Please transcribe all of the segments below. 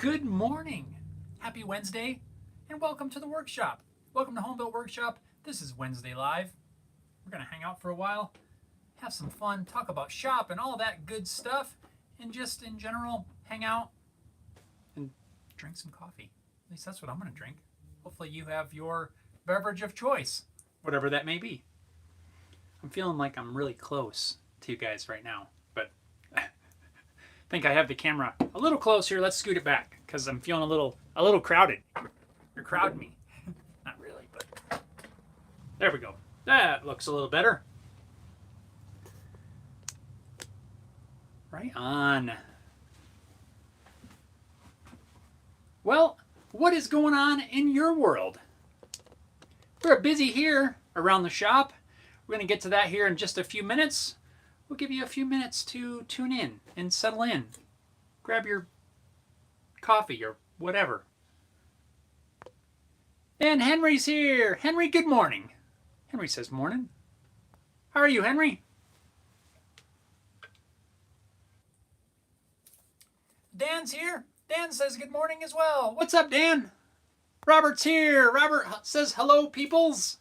Good morning, happy Wednesday, and welcome to the workshop. Welcome to Home Built Workshop. This is Wednesday Live. We're going to hang out for a while, have some fun, talk about shop and all that good stuff, and just in general, hang out and drink some coffee. At least that's what I'm going to drink. Hopefully you have your beverage of choice, whatever that may be. I'm feeling like I'm really close to you guys right now, but I think I have the camera a little close here. Let's scoot it back because I'm feeling a little crowded. You're crowding me. Not really, but there we go. That looks a little better. Right on. Well, what is going on in your world? We're busy here around the shop. We're going to get to that here in just a few minutes. We'll give you a few minutes to tune in and settle in. Grab your coffee or whatever. And Henry's here. Henry, good morning. Henry says morning. How are you, Henry? Dan's here. Dan says good morning as well. What's up, Dan? Robert's here. Robert says hello, peoples.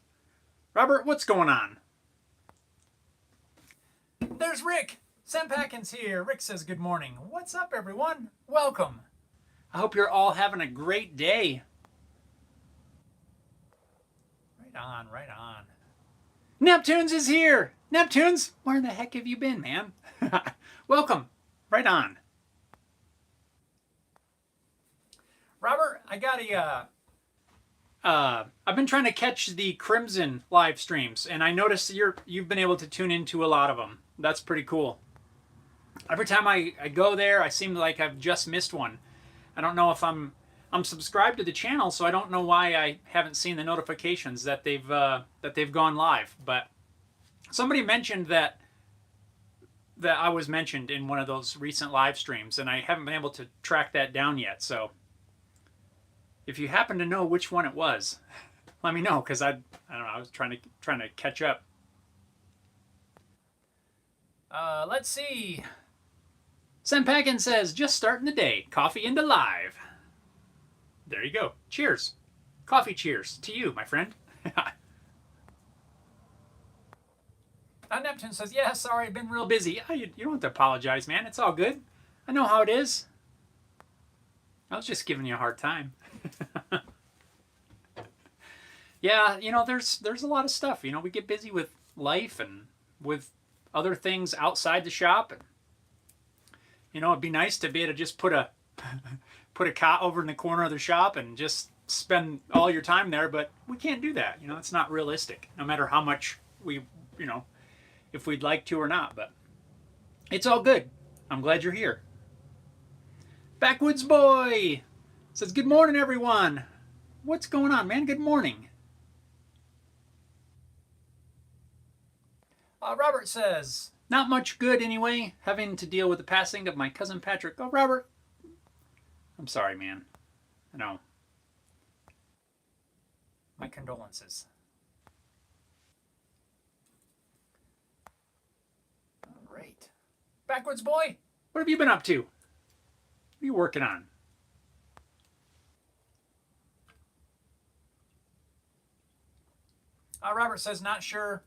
Robert, what's going on? There's Rick. Sempackin's here. Rick says good morning. What's up, everyone? Welcome. I hope you're all having a great day. Right on, right on. Neptunes is here. Neptunes, where the heck have you been, man? Welcome. Right on. Robert, I got I've been trying to catch the Crimson live streams, and I noticed you've been able to tune into a lot of them. That's pretty cool. Every time I go there, I seem like I've just missed one. I don't know if I'm subscribed to the channel, so I don't know why I haven't seen the notifications that they've gone live. But somebody mentioned that I was mentioned in one of those recent live streams, and I haven't been able to track that down yet. So if you happen to know which one it was, let me know, because I don't know. I was trying to catch up. Let's see. Sempackin says, just starting the day. Coffee into live. There you go. Cheers. Coffee cheers to you, my friend. Neptune says, yeah, sorry, I've been real busy. Oh, you don't have to apologize, man. It's all good. I know how it is. I was just giving you a hard time. Yeah, there's a lot of stuff. We get busy with life and with other things outside the shop. And, it'd be nice to be able to just put a cot over in the corner of the shop and just spend all your time there, but we can't do that. It's not realistic, no matter how much we, if we'd like to or not. But it's all good. I'm glad you're here. Backwoods Boy says, good morning, everyone. What's going on, man? Good morning. Robert says, not much good anyway, having to deal with the passing of my cousin Patrick. Oh, Robert, I'm sorry, man. I know. My condolences. All right. Backwoods Boy, what have you been up to? What are you working on? Robert says, not sure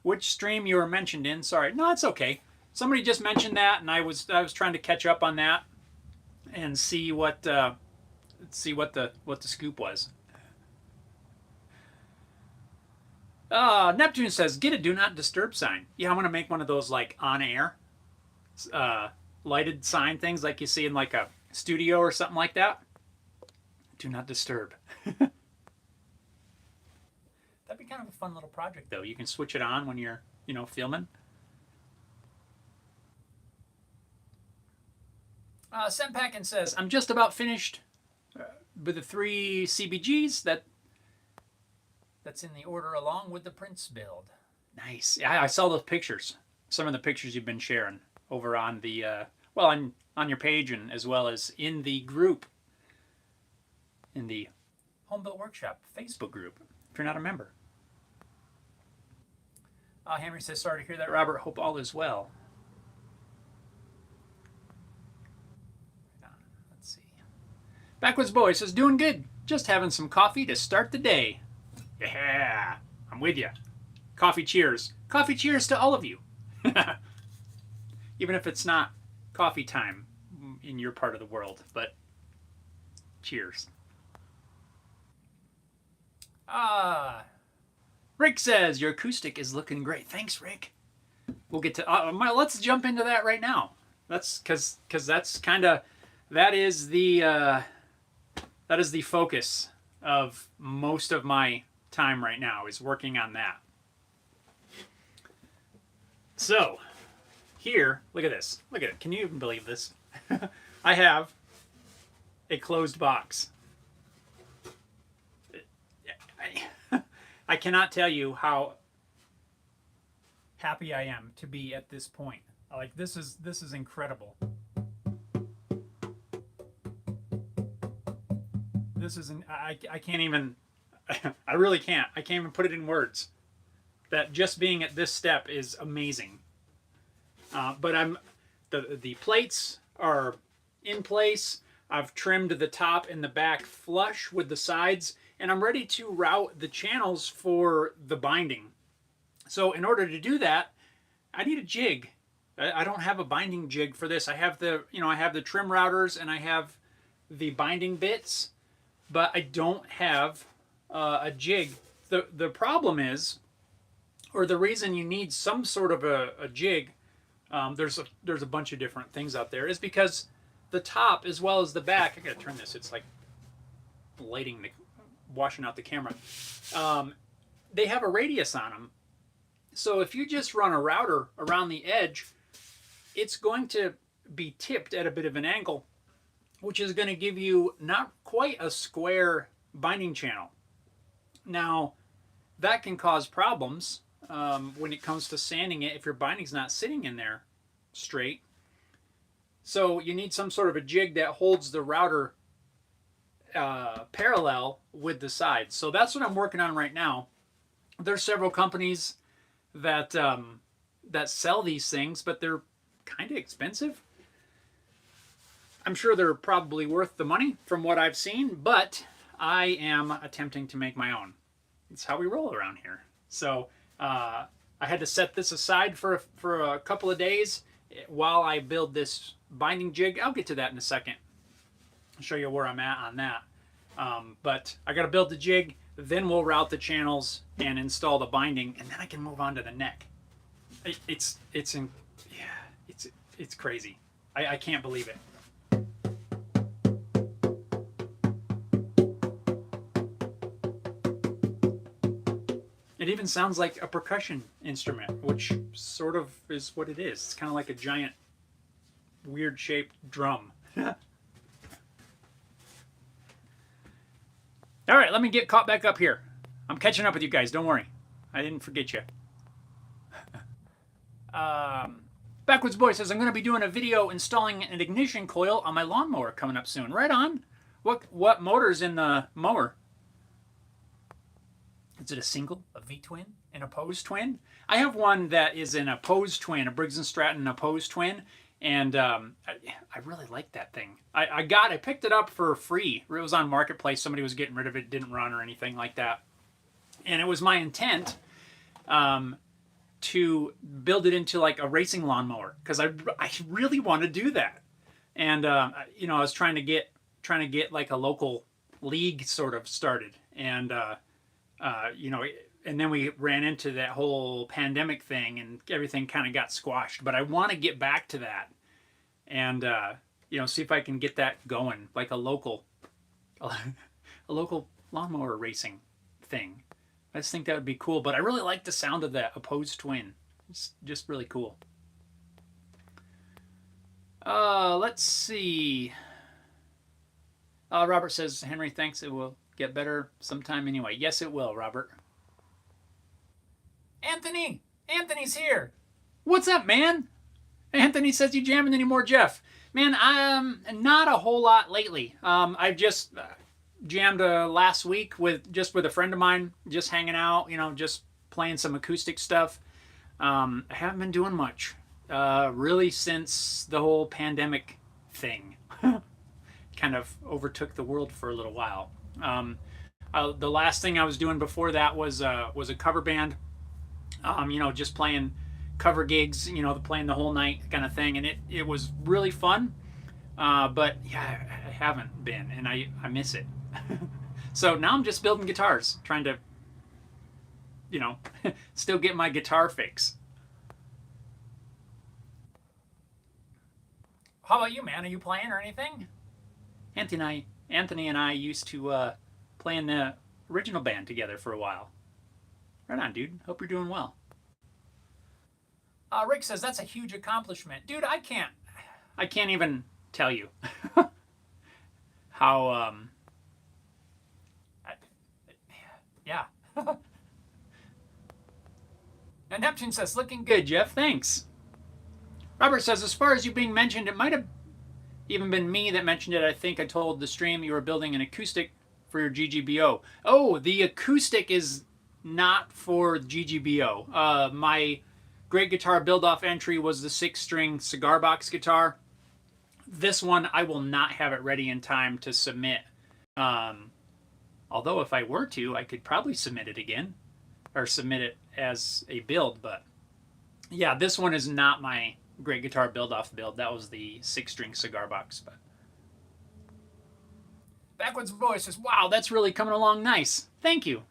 which stream you were mentioned in. Sorry. No, it's okay. Somebody just mentioned that, and I was trying to catch up on that and see what the scoop was. Neptune says, get a do not disturb sign. Yeah, I'm gonna make one of those like on air lighted sign things like you see in like a studio or something like that. Do not disturb. That'd be kind of a fun little project, though. You can switch it on when you're, filming. Sempackin says, I'm just about finished with the 3 CBGs that's in the order along with the Prince build. Nice. Yeah, I saw those pictures. Some of the pictures you've been sharing over on the, on your page, and as well as in the group, in the Home Built Workshop Facebook group, if you're not a member. Henry says, sorry to hear that, Robert. Hope all is well. Let's see. Backwoods Boy says, doing good. Just having some coffee to start the day. Yeah, I'm with you. Coffee cheers. Coffee cheers to all of you. Even if it's not coffee time in your part of the world, but cheers. Rick says, your acoustic is looking great. Thanks, Rick. We'll get to, let's jump into that right now. That's because that's kind of, that is the focus of most of my time right now, is working on that. So here, look at this. Look at it. Can you even believe this? I have a closed box. I cannot tell you how happy I am to be at this point. Like, this is incredible. This is I can't even I really can't. I can't even put it in words. That just being at this step is amazing. But the plates are in place. I've trimmed the top and the back flush with the sides, and I'm ready to route the channels for the binding. So in order to do that, I need a jig. I don't have a binding jig for this. I have the trim routers and I have the binding bits, but I don't have a jig. The problem is, or the reason you need some sort of a jig, there's a bunch of different things out there, is because the top as well as the back, I gotta turn this, it's like washing out the camera. They have a radius on them. So if you just run a router around the edge, it's going to be tipped at a bit of an angle, which is going to give you not quite a square binding channel. Now, that can cause problems when it comes to sanding it if your binding's not sitting in there straight. So you need some sort of a jig that holds the router parallel with the sides. So that's what I'm working on right now. There's several companies that sell these things, but they're kind of expensive. I'm sure they're probably worth the money from what I've seen, but I am attempting to make my own. It's how we roll around here. So I had to set this aside for a couple of days while I build this binding jig. I'll get to that in a second. I'll show you where I'm at on that. But I got to build the jig, then we'll route the channels and install the binding, and then I can move on to the neck. It's crazy. I can't believe it. It even sounds like a percussion instrument, which sort of is what it is. It's kind of like a giant, weird-shaped drum. All right, let me get caught back up here. I'm catching up with you guys. Don't worry. I didn't forget you. Backwoods Boy says, I'm going to be doing a video installing an ignition coil on my lawnmower coming up soon. Right on. What motor's in the mower? Is it a single, a V-twin, an opposed twin? I have one that is an opposed twin, a Briggs & Stratton opposed twin, and I really like that thing. I picked it up for free. It was on Marketplace. Somebody was getting rid of it, didn't run or anything like that. And it was my intent to build it into like a racing lawnmower, because I really want to do that. And I was trying to get like a local league sort of started, and and then we ran into that whole pandemic thing and everything kind of got squashed. But I want to get back to that and, see if I can get that going, like a local lawnmower racing thing. I just think that would be cool. But I really like the sound of that opposed twin. It's just really cool. Let's see. Robert says, Henry thinks it will get better sometime anyway. Yes, it will, Robert. Anthony's here. What's up, man? Anthony says, you jamming anymore, Jeff? Man, not a whole lot lately. I just jammed last week with a friend of mine, just hanging out, just playing some acoustic stuff. I haven't been doing much, really, since the whole pandemic thing. Kind kind of overtook the world for a little while. The last thing I was doing before that was a cover band. You know, just playing cover gigs, you know, playing the whole night kind of thing, and it was really fun. But yeah, I haven't been, and I miss it. So now I'm just building guitars, trying to, you know, still get my guitar fix. How about you, man? Are you playing or anything? Anthony and I used to play in the original band together for a while. Right on, dude. Hope you're doing well. Rick says that's a huge accomplishment, dude. I can't even tell you how. Yeah. And Neptune says, looking good, Jeff. Thanks. Robert says, as far as you being mentioned, it might have even been me that mentioned it. I think I told the stream you were building an acoustic for your GGBO. Oh, the acoustic is not for GGBO. My great guitar build-off entry was the 6-string cigar box guitar. This one, I will not have it ready in time to submit. Although if I were to, I could probably submit it again, or submit it as a build. But yeah, this one is not my great guitar build-off build. That was the 6-string cigar box. But Backwoods Voice says, wow, that's really coming along nice. Thank you.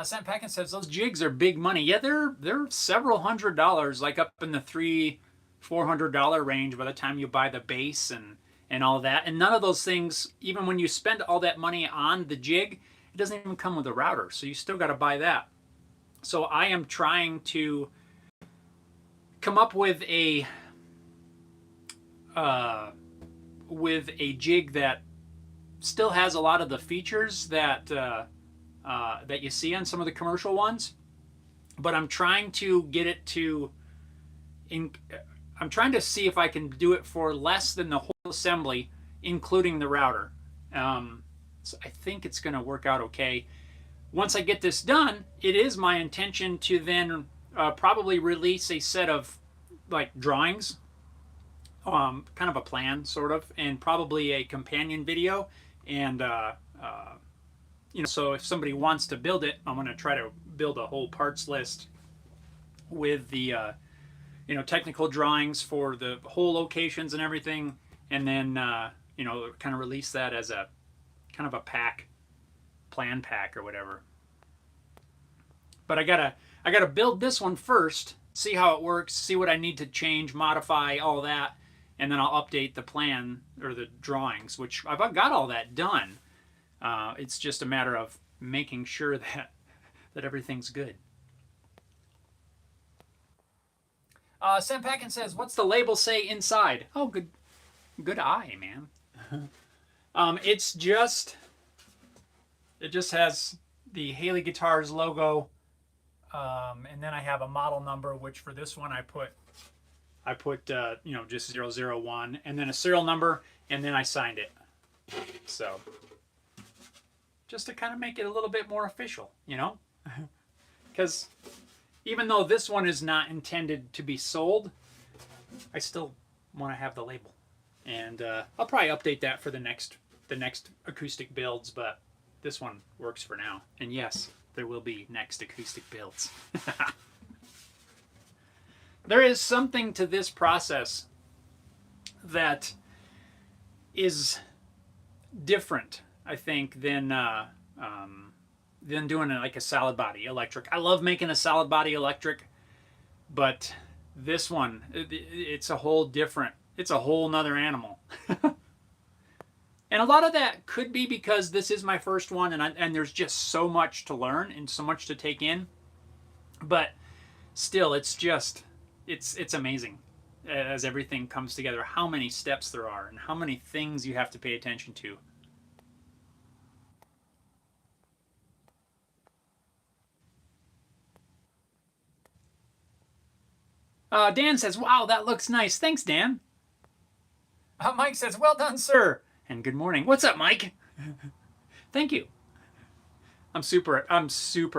Sam Packin says, those jigs are big money. Yeah, they're several $100s, like up in the $300-400 range by the time you buy the bass and all that. And none of those things, even when you spend all that money on the jig, it doesn't even come with a router. So you still got to buy that. So I am trying to come up with a jig that still has a lot of the features that that you see on some of the commercial ones, but I'm trying to get it to. I'm trying to see if I can do it for less than the whole assembly, including the router. So I think it's going to work out okay. Once I get this done, it is my intention to then probably release a set of like drawings, kind of a plan sort of, and probably a companion video. And you know, so if somebody wants to build it, I'm going to try to build a whole parts list with the you know, technical drawings for the whole locations and everything, and then you know, kind of release that as a kind of a plan pack or whatever. But I gotta build this one first, see how it works, see what I need to change, modify, all that, and then I'll update the plan or the drawings, which I've got all that done. It's just a matter of making sure that everything's good. Sam Packin says, what's the label say inside? Oh, good eye, man. It just has the Haley Guitars logo, and then I have a model number, which for this one I put you know, just 001, and then a serial number, and then I signed it. So just to kind of make it a little bit more official, you know, because even though this one is not intended to be sold, I still want to have the label, and I'll probably update that for the next acoustic builds, but this one works for now. And yes, there will be next acoustic builds. There is something to this process that is different, I think, than doing it like a solid body electric. I love making a solid body electric, but this one, it's a whole nother animal. And a lot of that could be because this is my first one, and there's just so much to learn and so much to take in. But still, it's amazing as everything comes together, how many steps there are and how many things you have to pay attention to. Dan says, wow, that looks nice. Thanks, Dan. Mike says, well done, sir. And good morning. What's up, Mike? Thank you. I'm super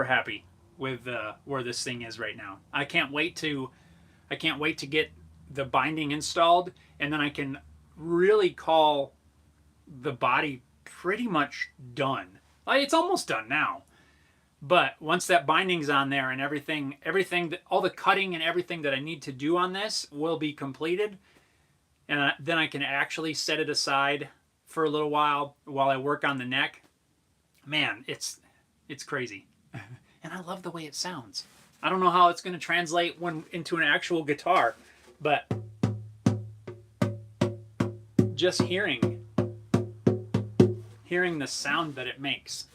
happy with where this thing is right now. I can't wait to get the binding installed and then I can really call the body pretty much done. It's almost done now. But once that binding's on there and everything, all the cutting and everything that I need to do on this will be completed, and then I can actually set it aside for a little while I work on the neck. Man, it's crazy. And I love the way it sounds. I don't know how it's going to translate into an actual guitar, but just hearing the sound that it makes.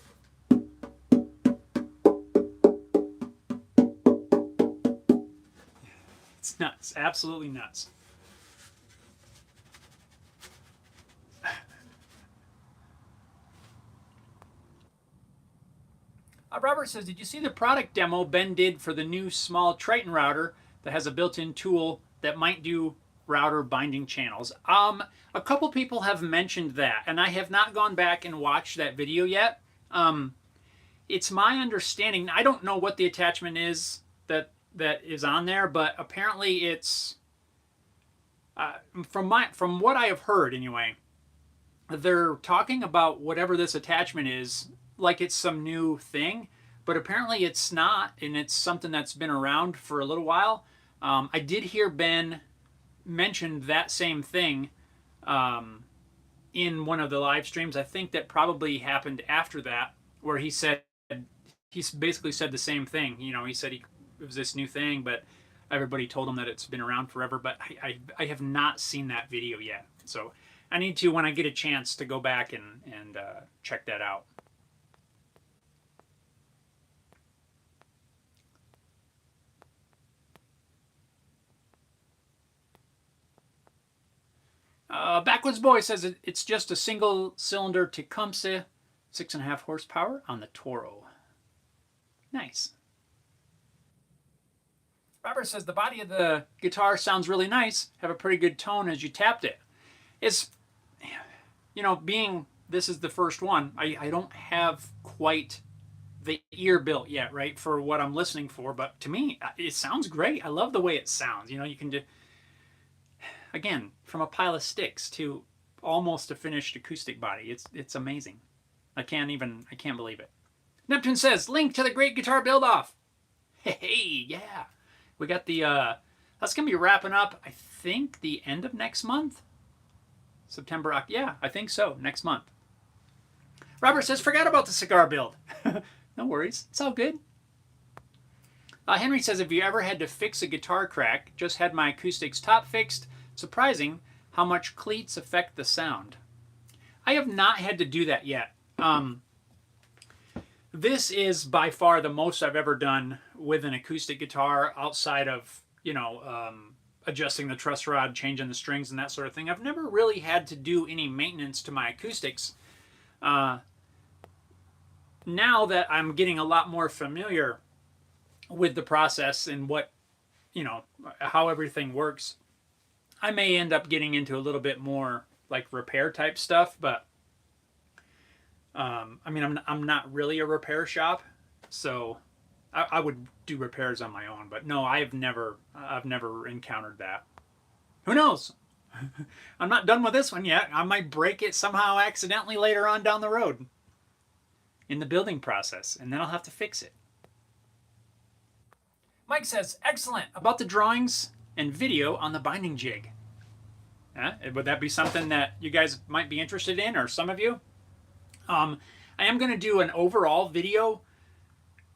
It's nuts, absolutely nuts. Robert says, did you see the product demo Ben did for the new small Triton router that has a built-in tool that might do router binding channels? A couple people have mentioned that, and I have not gone back and watched that video yet. It's my understanding, I don't know what the attachment is that is on there, but apparently it's, from what I have heard anyway, they're talking about whatever this attachment is like it's some new thing, but apparently it's not, and it's something that's been around for a little while. I did hear Ben mention that same thing in one of the live streams. I think that probably happened after that, where he basically said the same thing. You know, he said it was this new thing, but everybody told him that it's been around forever. But I have not seen that video yet, so I need to, when I get a chance, to go back and check that out. Backwoods Boy says it's just a single cylinder Tecumseh, 6.5 horsepower on the Toro. Nice. Robert says the body of the guitar sounds really nice. Have a pretty good tone as you tapped it. It's, you know, being this is the first one, I don't have quite the ear built yet, right, for what I'm listening for. But to me, it sounds great. I love the way it sounds. You know, you can do, again, from a pile of sticks to almost a finished acoustic body. It's amazing. I can't believe it. Neptune says, link to the Great Guitar Build-Off. Hey, yeah. We got the, that's going to be wrapping up, I think, the end of next month? September, yeah, I think so, next month. Robert says, forgot about the cigar build. No worries, it's all good. Henry says, if you ever had to fix a guitar crack, just had my acoustics top fixed. Surprising how much cleats affect the sound. I have not had to do that yet. This is by far the most I've ever done with an acoustic guitar outside of, you know, adjusting the truss rod, changing the strings and that sort of thing. I've never really had to do any maintenance to my acoustics. Now that I'm getting a lot more familiar with the process and what, you know, how everything works, I may end up getting into a little bit more like repair type stuff, but I mean, I'm not really a repair shop, so I would do repairs on my own. But no, I've never encountered that. Who knows? I'm not done with this one yet. I might break it somehow accidentally later on down the road in the building process, and then I'll have to fix it. Mike says, excellent about the drawings and video on the binding jig. Would that be something that you guys might be interested in, or some of you? I am going to do an overall video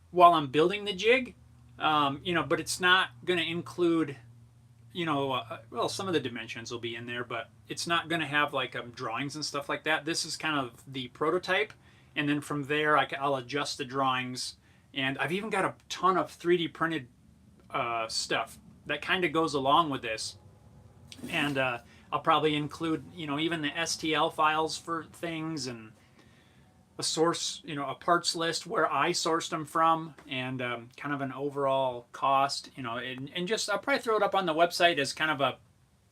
while I'm building the jig, you know, but it's not going to include, you know, well, some of the dimensions will be in there, but it's not going to have like drawings and stuff like that. This is kind of the prototype, and then from there I'll adjust the drawings, and I've even got a ton of 3D printed stuff that kind of goes along with this, and I'll probably include, you know, even the STL files for things, and a source, you know, a parts list where I sourced them from, and kind of an overall cost, you know, and just I'll probably throw it up on the website as kind of a,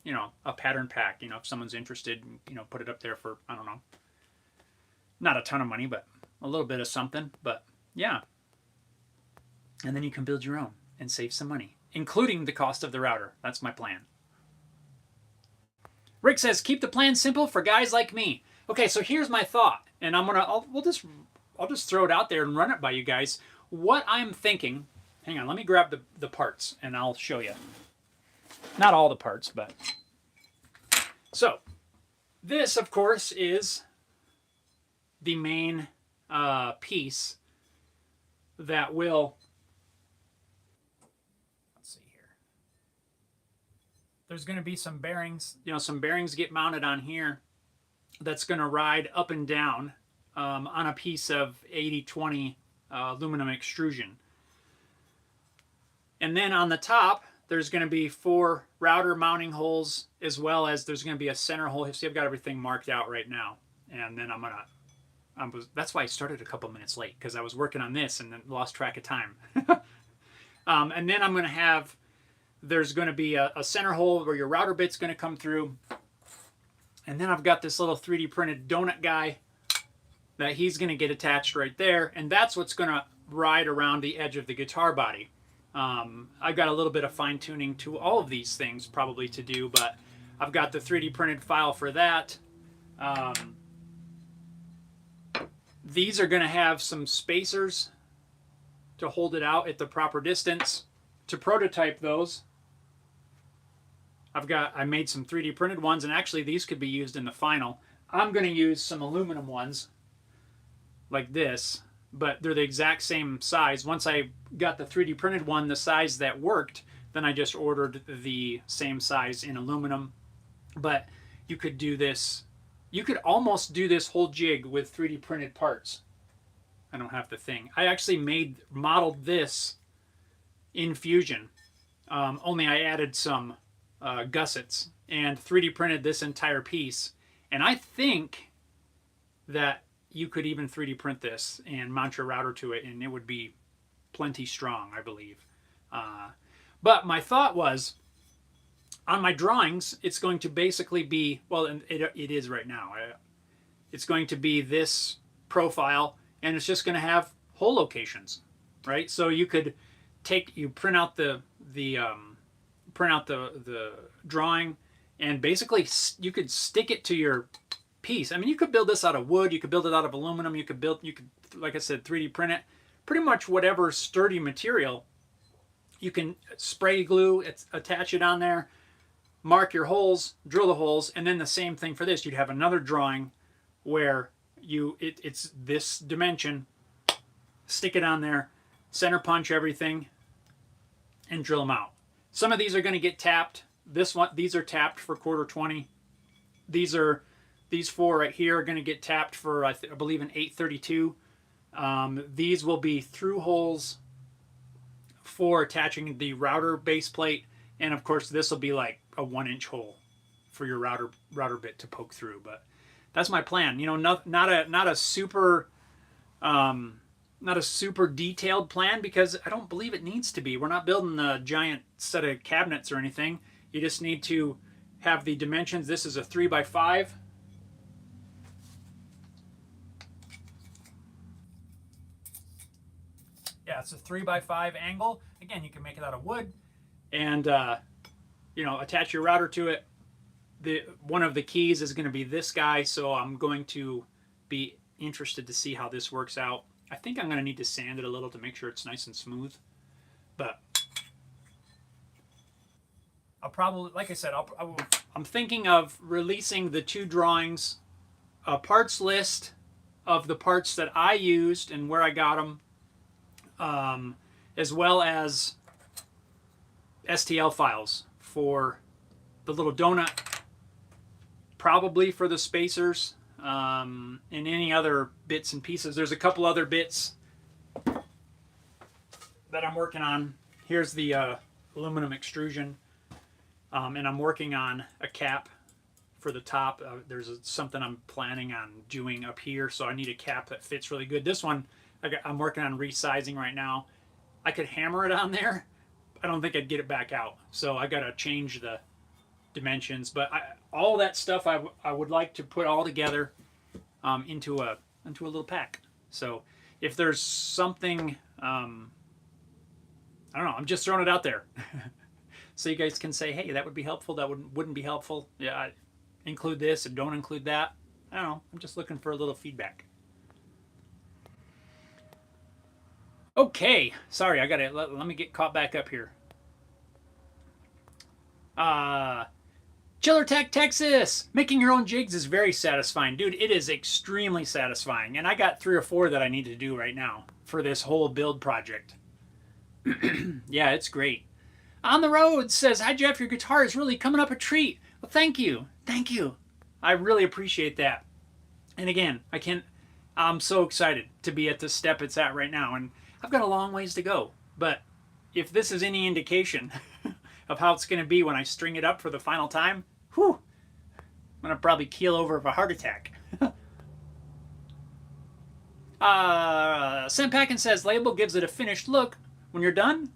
you know, a pattern pack, you know, if someone's interested, you know, put it up there for, I don't know, not a ton of money, but a little bit of something, but yeah. And then you can build your own and save some money, including the cost of the router. That's my plan. Rick says, keep the plan simple for guys like me. Okay, so here's my thought, and I'll just throw it out there and run it by you guys. What I'm thinking, hang on, let me grab the parts and I'll show you. Not all the parts, but. So, this, of course, is the main piece that will, let's see here. There's going to be some bearings, some bearings get mounted on here that's going to ride up and down on a piece of 80/20 aluminum extrusion. And then on the top, there's going to be 4 router mounting holes, as well as there's going to be a center hole. See, I've got everything marked out right now. And then that's why I started a couple minutes late, because I was working on this and then lost track of time. And then I'm going to have, there's going to be a center hole where your router bit's going to come through. And then I've got this little 3D printed donut guy that he's going to get attached right there. And that's what's going to ride around the edge of the guitar body. I've got a little bit of fine tuning to all of these things probably to do, but I've got the 3D printed file for that. These are going to have some spacers to hold it out at the proper distance. To prototype those, I made some 3D printed ones, and actually these could be used in the final. I'm going to use some aluminum ones like this, but they're the exact same size. Once I got the 3D printed one, the size that worked, then I just ordered the same size in aluminum. But you could do this, you could almost do this whole jig with 3D printed parts. I don't have the thing. I actually modeled this in Fusion, only I added some gussets and 3D printed this entire piece. And I think that you could even 3D print this and mount your router to it, and it would be plenty strong, I believe. But my thought was, on my drawings, it's going to basically be, well, it is right now. It's going to be this profile, and it's just going to have hole locations, right? So you could print out the drawing, and basically you could stick it to your piece. I mean, you could build this out of wood, you could build it out of aluminum, you could, like I said, 3D print it. Pretty much whatever sturdy material, you can spray glue, attach it on there, mark your holes, drill the holes, and then the same thing for this. You'd have another drawing where it's this dimension, stick it on there, center punch everything, and drill them out. Some of these are going to get tapped. These are tapped for 1/4-20. These 4 right here are going to get tapped for, I believe, an 832. These will be through holes for attaching the router base plate, and of course this will be like a 1-inch hole for your router bit to poke through. But that's my plan. Not a super detailed plan, because I don't believe it needs to be. We're not building a giant set of cabinets or anything. You just need to have the dimensions. This is a 3x5. Yeah, it's a 3x5 angle. Again, you can make it out of wood, and attach your router to it. One of the keys is going to be this guy, so I'm going to be interested to see how this works out. I think I'm going to need to sand it a little to make sure it's nice and smooth. But I'll probably, like I said, I'm thinking of releasing the 2 drawings, a parts list of the parts that I used and where I got them, as well as STL files for the little donut, probably for the spacers, and any other bits and pieces. There's a couple other bits that I'm working on. Here's the aluminum extrusion, and I'm working on a cap for the top. There's something I'm planning on doing up here, so I need a cap that fits really good. This one, I'm working on resizing right now. I could hammer it on there. I don't think I'd get it back out, so I got to change the dimensions. But all that stuff I would like to put all together into a little pack. So if there's something, I don't know, I'm just throwing it out there. So you guys can say, hey, that would be helpful, that wouldn't be helpful. Yeah, include this and don't include that. I don't know. I'm just looking for a little feedback. Okay, sorry, I gotta let me get caught back up here. Chiller Tech, Texas. Making your own jigs is very satisfying, dude. It is extremely satisfying, and I got 3 or 4 that I need to do right now for this whole build project. Yeah, it's great. On the Road says, "Hi Jeff, your guitar is really coming up a treat." Well, thank you, thank you. I really appreciate that. And again, I'm so excited to be at the step it's at right now, and I've got a long ways to go. But if this is any indication of how it's going to be when I string it up for the final time, whew, I'm going to probably keel over of a heart attack. Sam Packin says, "Label gives it a finished look. When you're done,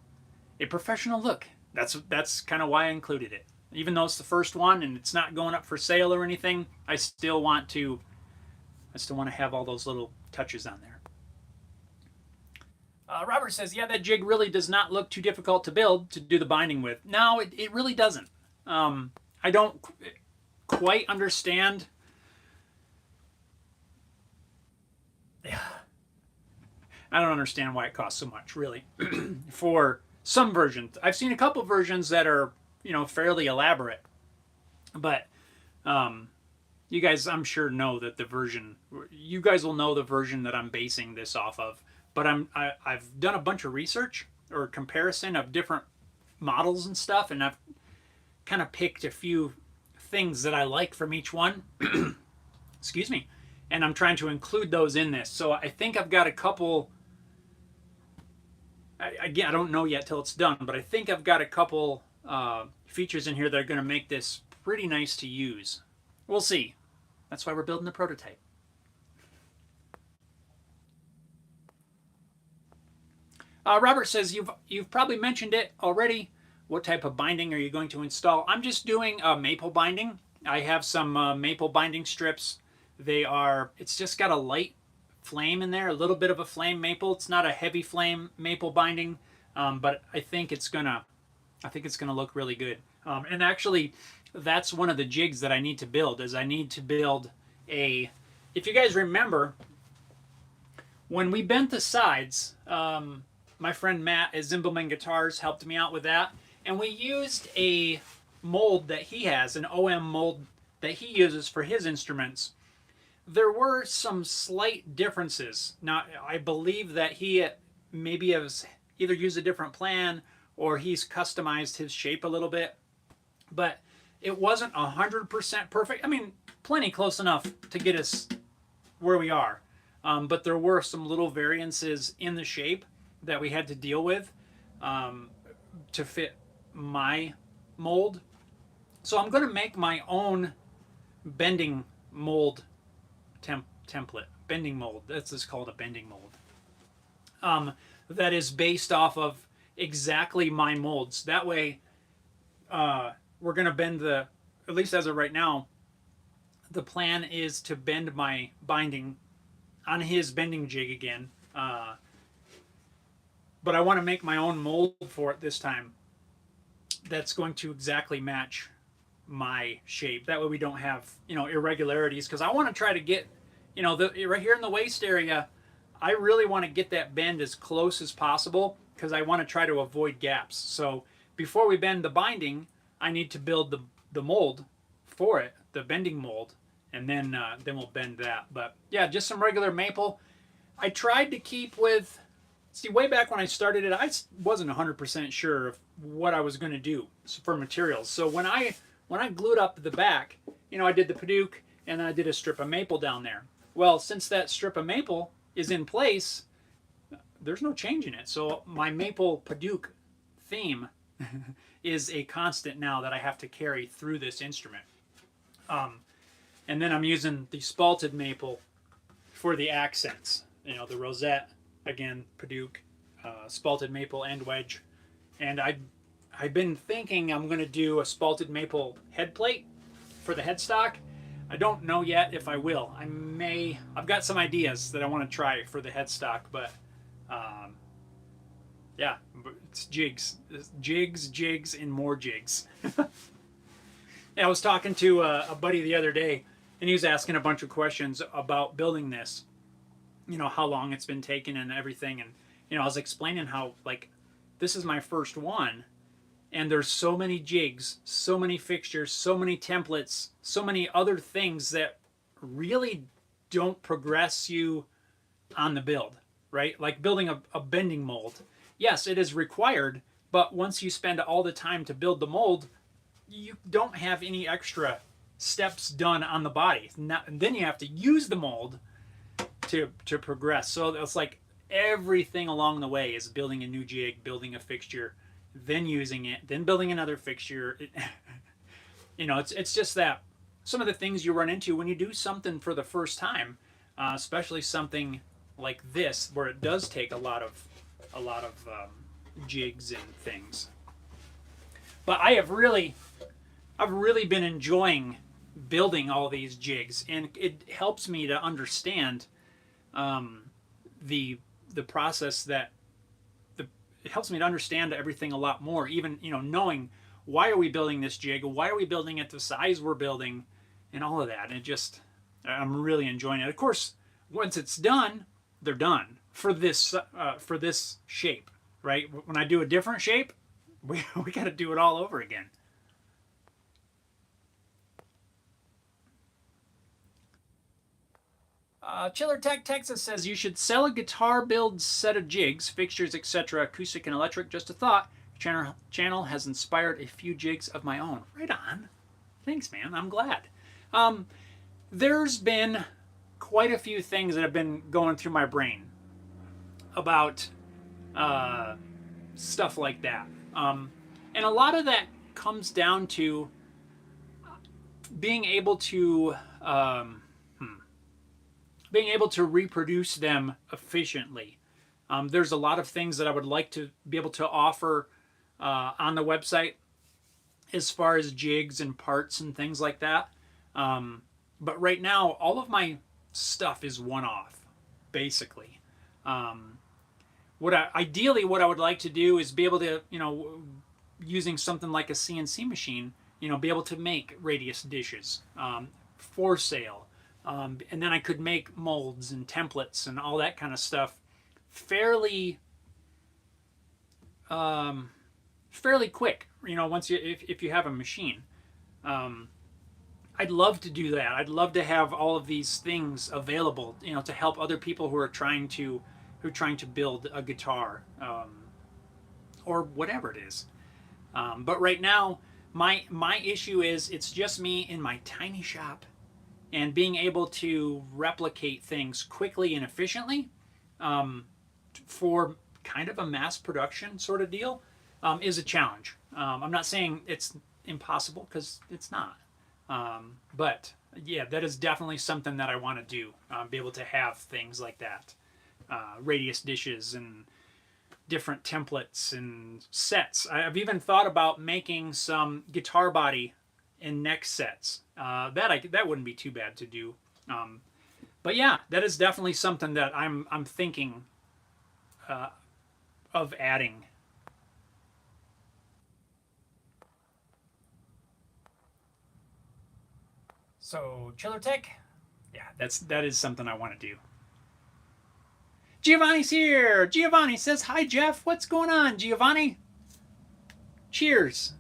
a professional look." That's kind of why I included it. Even though it's the first one and it's not going up for sale or anything, I still want to have all those little touches on there. Robert says, "Yeah, that jig really does not look too difficult to build to do the binding with." No, it really doesn't. I don't quite understand. I don't understand why it costs so much, really. For some versions, I've seen a couple versions that are, fairly elaborate, but you guys, I'm sure, know that you guys will know the version that I'm basing this off of. But I've done a bunch of research or comparison of different models and stuff, and I've kind of picked a few things that I like from each one. Excuse me. And I'm trying to include those in this. So I think I've got a couple. Again, I don't know yet till it's done, but I think I've got a couple features in here that are going to make this pretty nice to use. We'll see. That's why we're building the prototype. Robert says, you've probably mentioned it already. What type of binding are you going to install? I'm just doing maple binding. I have some maple binding strips. It's just got a light flame in there, a little bit of a flame maple. It's not a heavy flame maple binding, but I think it's gonna look really good. And actually, that's one of the jigs that I need to build. I need to build a. If you guys remember, when we bent the sides, my friend Matt at Zimbelman Guitars helped me out with that, and we used a mold that he has, an OM mold that he uses for his instruments. There were some slight differences. Now, I believe that he maybe has either used a different plan or he's customized his shape a little bit, but it wasn't 100% perfect. I mean, plenty close enough to get us where we are, but there were some little variances in the shape that we had to deal with to fit my mold. So I'm going to make my own bending mold template. Bending mold. That's just called a bending mold. That is based off of exactly my molds. That way, we're going to bend at least as of right now, the plan is to bend my binding on his bending jig again. But I want to make my own mold for it this time that's going to exactly match my shape. That way we don't have, irregularities, because I want to try to get, right here in the waist area, I really want to get that bend as close as possible because I want to try to avoid gaps. So before we bend the binding, I need to build the mold for it, the bending mold, and then we'll bend that. But yeah, just some regular maple. I tried to keep with, way back when I started it, I wasn't 100% sure of what I was going to do for materials. So when I glued up the back, I did the Paduke and then I did a strip of maple down there. Well, since that strip of maple is in place, there's no change in it. So my maple Paduke theme is a constant now that I have to carry through this instrument. And then I'm using the spalted maple for the accents. The rosette, again, Paduke, spalted maple and wedge. And I've been thinking I'm going to do a spalted maple head plate for the headstock. I don't know yet if I will. I've got some ideas that I want to try for the headstock, but yeah, it's jigs, and more jigs. Yeah, I was talking to a buddy the other day, and he was asking a bunch of questions about building this. You know, how long it's been taking and everything. And, you know, I was explaining how, like, this is my first one, and there's so many jigs, so many fixtures, so many templates, so many other things that really don't progress you on the build, right? Like building a bending mold. Yes, it is required, but once you spend all the time to build the mold, you don't have any extra steps done on the body. And then you have to use the mold to progress. So it's like everything along the way is building a new jig, building a fixture, then using it, then building another fixture. You know, it's just that some of the things you run into when you do something for the first time, especially something like this, where it does take a lot of jigs and things. But I've really been enjoying building all these jigs, and it helps me to understand the process it helps me to understand everything a lot more. Even, you know, knowing why are we building this jig, why are we building it the size we're building, and all of that. And it just, I'm really enjoying it. Of course, once it's done, they're done for this shape, right? When I do a different shape, we got to do it all over again. Chiller Tech Texas says you should sell a guitar build set of jigs, fixtures, etc., acoustic and electric. Just a thought. Channel has inspired a few jigs of my own. Right on. Thanks, man. I'm glad. There's been quite a few things that have been going through my brain about stuff like that. And a lot of that comes down to being able to reproduce them efficiently. There's a lot of things that I would like to be able to offer on the website as far as jigs and parts and things like that. But right now, all of my stuff is one-off, basically. Ideally, what I would like to do is be able to, you know, using something like a CNC machine, you know, be able to make radius dishes for sale. And then I could make molds and templates and all that kind of stuff fairly quick, you know, once if you have a machine. I'd love to do that. I'd love to have all of these things available, you know, to help other people who are trying to build a guitar or whatever it is. But right now, my issue is it's just me in my tiny shop, and being able to replicate things quickly and efficiently for kind of a mass production sort of deal is a challenge. I'm not saying it's impossible, because it's not. But yeah, that is definitely something that I want to do. Be able to have things like that. Radius dishes and different templates and sets. I've even thought about making some guitar body and neck sets. That wouldn't be too bad to do. But yeah, that is definitely something that I'm thinking of adding. So Chiller Tech, yeah, that is something I want to do. Giovanni's here. Giovanni says, "Hi Jeff, what's going on, Giovanni? Cheers."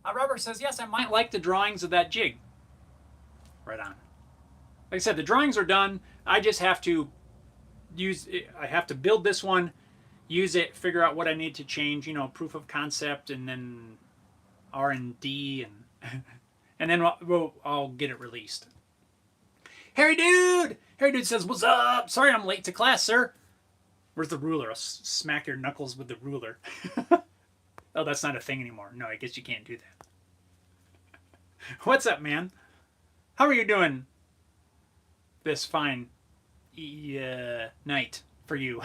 Robert says, "Yes, I might like the drawings of that jig." Right on. Like I said, the drawings are done. I just have to I have to build this one, use it, figure out what I need to change. You know, proof of concept, and then R&D, and then I'll get it released. Harry Dude says, "What's up? Sorry I'm late to class, sir." Where's the ruler? I'll smack your knuckles with the ruler. Oh, that's not a thing anymore. No, I guess you can't do that. What's up, man? How are you doing this fine night for you?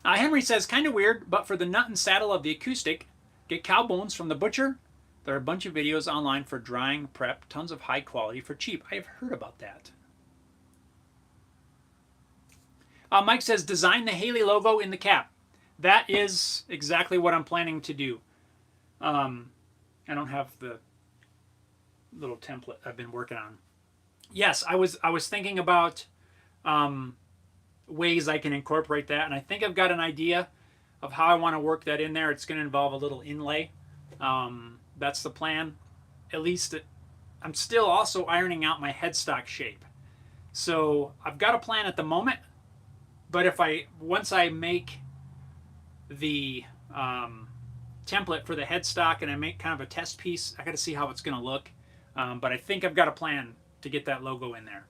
Henry says, "Kind of weird, but for the nut and saddle of the acoustic, get cow bones from the butcher. There are a bunch of videos online for drying, prep, tons of high quality for cheap." I have heard about that. Mike says, "Design the Haley logo in the cap." That is exactly what I'm planning to do. I don't have the little template I've been working on. Yes, I was thinking about ways I can incorporate that, and I think I've got an idea of how I want to work that in there. It's going to involve a little inlay. That's the plan. At least I'm still also ironing out my headstock shape. So I've got a plan at the moment, but once I make the template for the headstock and I make kind of a test piece, I got to see how it's going to look. But I think I've got a plan to get that logo in there.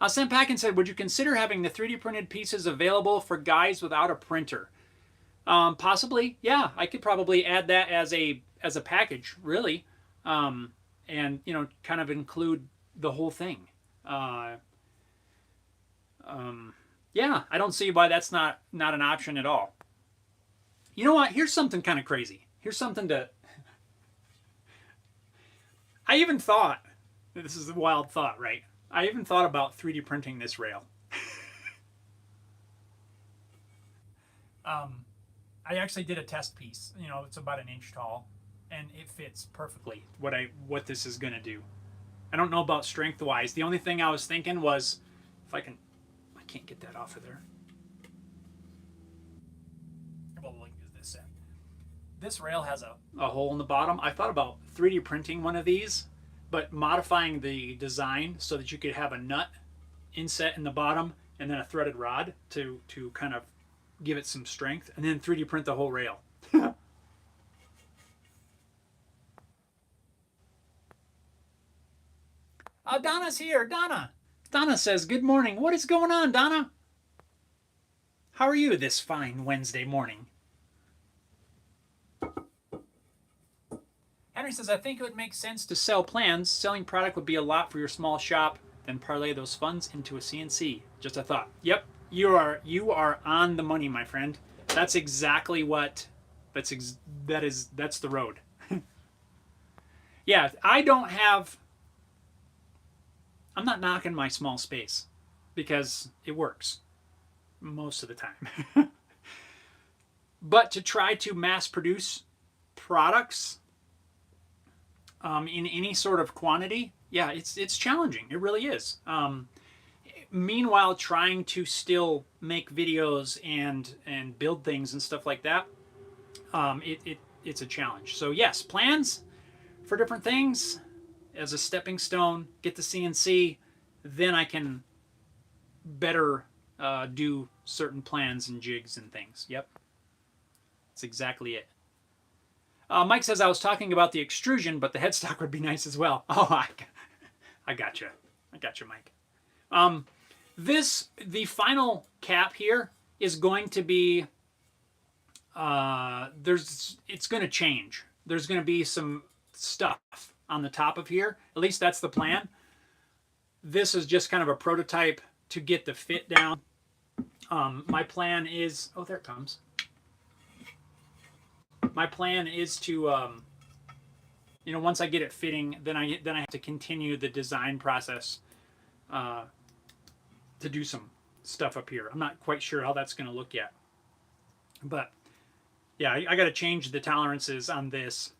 Sam Packin said, would you consider having the 3D printed pieces available for guys without a printer? Possibly, yeah. I could probably add that as a package, really, and kind of include the whole thing. Yeah, I don't see why that's not an option at all. You know what? Here's something kind of crazy. Here's something to. I even thought, this is a wild thought, right? I even thought about 3D printing this rail. I actually did a test piece. It's about an inch tall, and it fits perfectly what this is going to do. I don't know about strength-wise. The only thing I was thinking was, if I can't get that off of there. Well, look at this end. This rail has a hole in the bottom. I thought about 3D printing one of these, but modifying the design so that you could have a nut inset in the bottom and then a threaded rod to kind of give it some strength, and then 3D print the whole rail. Donna's here. Donna says, good morning. What is going on, Donna? How are you this fine Wednesday morning? Henry says, I think it would make sense to sell plans. Selling product would be a lot for your small shop, then parlay those funds into a CNC. Just a thought. Yep, you are on the money, my friend. That's exactly what, that's the road. Yeah, I'm not knocking my small space because it works most of the time. But to try to mass produce products in any sort of quantity, yeah, it's challenging. It really is. Meanwhile, trying to still make videos and build things and stuff like that, it's a challenge. So yes, plans for different things as a stepping stone. Get the CNC, then I can better do certain plans and jigs and things. Yep, that's exactly it. Mike says, I was talking about the extrusion, but the headstock would be nice as well. Oh, I gotcha. Mike. The final cap here is going to be, it's going to change. There's going to be some stuff on the top of here. At least that's the plan. This is just kind of a prototype to get the fit down. My plan is, oh, there it comes. My plan is to, once I get it fitting, then I have to continue the design process to do some stuff up here. I'm not quite sure how that's going to look yet. But, yeah, I got to change the tolerances on this,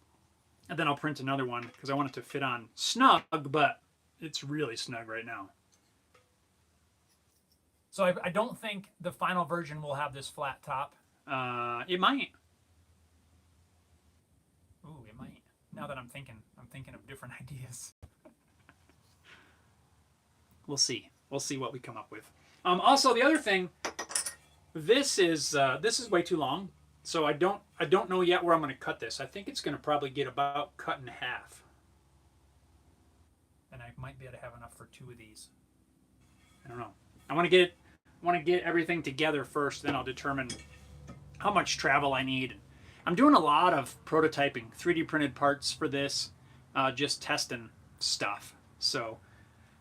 and then I'll print another one because I want it to fit on snug, but it's really snug right now. So I don't think the final version will have this flat top. It might. Ooh, it might. Now that I'm thinking of different ideas. We'll see. We'll see what we come up with. Also, the other thing, this is way too long, so I don't know yet where I'm going to cut this. I think it's going to probably get about cut in half, and I might be able to have enough for 2 of these. I don't know. I want to get everything together first, then I'll determine how much travel I need. I'm doing a lot of prototyping, 3D printed parts for this, just testing stuff. So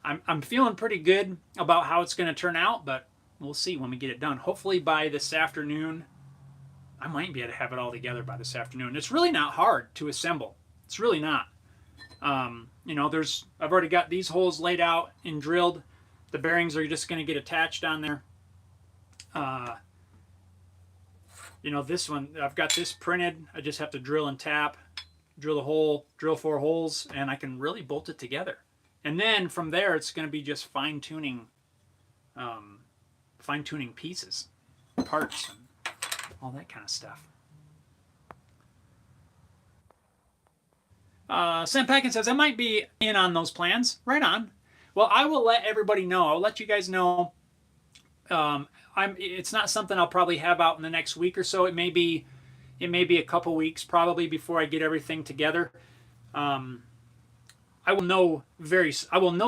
I'm feeling pretty good about how it's going to turn out, but we'll see when we get it done. Hopefully by this afternoon, I might be able to have it all together by this afternoon. It's really not hard to assemble. It's really not. I've already got these holes laid out and drilled. The bearings are just going to get attached on there. you know, this one, I've got this printed. I just have to drill and tap, drill the hole, drill 4 holes, and I can really bolt it together. And then from there, it's going to be just fine-tuning pieces, parts, and all that kind of stuff. Sam Packin says, I might be in on those plans. Right on. Well, I will let everybody know. I'll let you guys know. It's not something I'll probably have out in the next week or so. It may be a couple weeks probably before I get everything together. I will know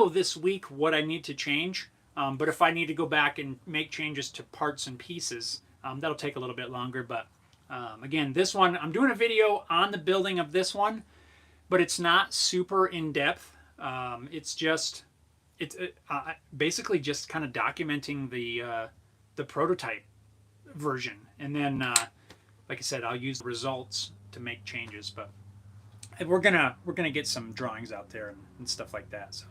this week what I need to change. But if I need to go back and make changes to parts and pieces, that'll take a little bit longer. But again, this one, I'm doing a video on the building of this one, but it's not super in depth. It's basically just kind of documenting the prototype version, and then like I said, I'll use the results to make changes. But we're gonna get some drawings out there and stuff like that. So